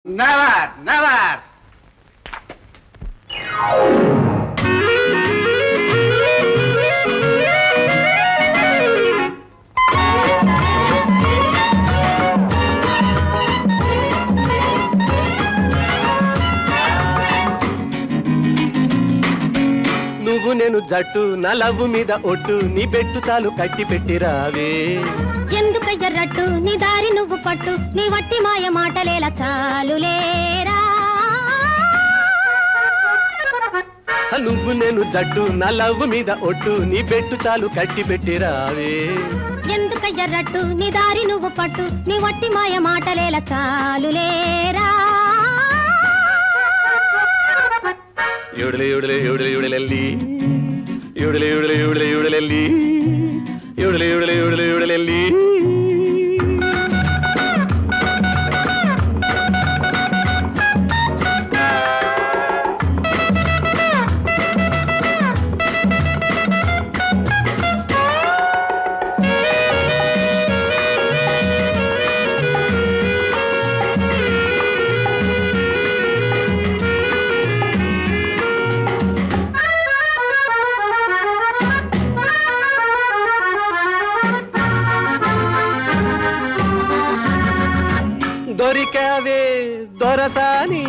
Never, never. నువ్వు నేను జట్టు నా లవ్వు మీద ఒట్టు నీ పెట్టు చాలు కట్టి పెట్టిరావే ఎందుకయ్యర్రట్టు నీ దారి నువ్వు పట్టు నీ వట్టి మాయ మాటలేలా చాలులేరా నువ్వు నేను జట్టు నా లవ్వు మీద ఒట్టు నీ పెట్టు చాలు కట్టి పెట్టిరావే ఎందుకయ్యర్రట్టు నీ దారి నువ్వు పట్టు నీ వట్టి మాయ మాటలేలా చాలులేరా యుడలే యుడలే యుడలే యుడలెల్లి యుడలే యుడలే యుడలే యుడలెల్లి యుడలే యుడలే యుడలే యుడలెల్లి దొరికావే దొరసాని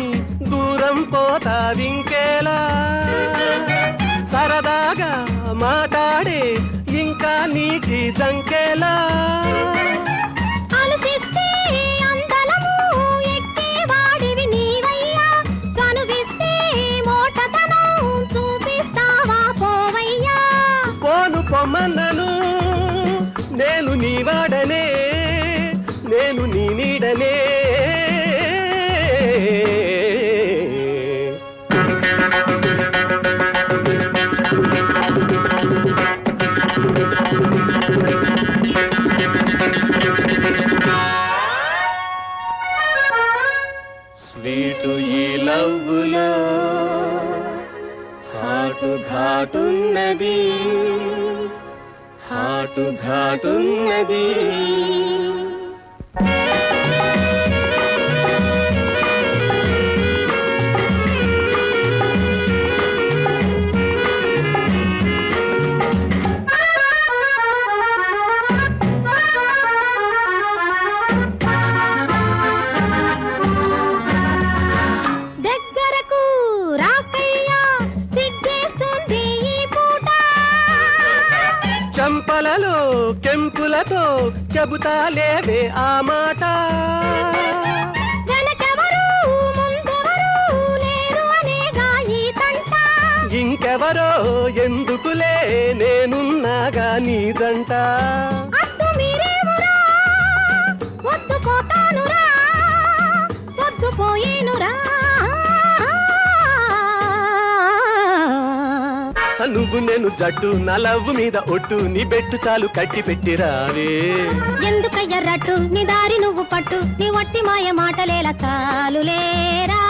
దూరం పోతావింకేలా సరదాగా మాట్లాడే ఇంకా నీకి జంకేలా అలసిస్తే అందలము ఎక్కేవాడివి నీవయ్యా చనువిస్తే మోటతనం చూపిస్తావా పోవయ్యా పోను పొమ్మన్నను నేను నీ వాడనే నేను నీ నీడనే స్వీటు ఈ లవ్వులో హాటు ఘాటున్నది హాటు ఘాటున్నది చంపలలో కెంపులతో చెబుతా లేవే ఆ మాట వెనకెవరు ముందెవరు లేరు అనేగా ఈ తంట ఇంకెవరో ఎందుకులే నేనున్నాగా నీ జంట అద్దు మీరేమురా వద్దుకోతానురా వద్దుపోయేనురా నువ్వు నేను జట్టు నా లవ్వు మీద ఒట్టు నీ బెట్టు చాలు కట్టి పెట్టిరావే ఎందుకయ్యర్రట్టు నీ దారి నువ్వు పట్టు నీ వట్టి మాయ మాటలేలా చాలులేరా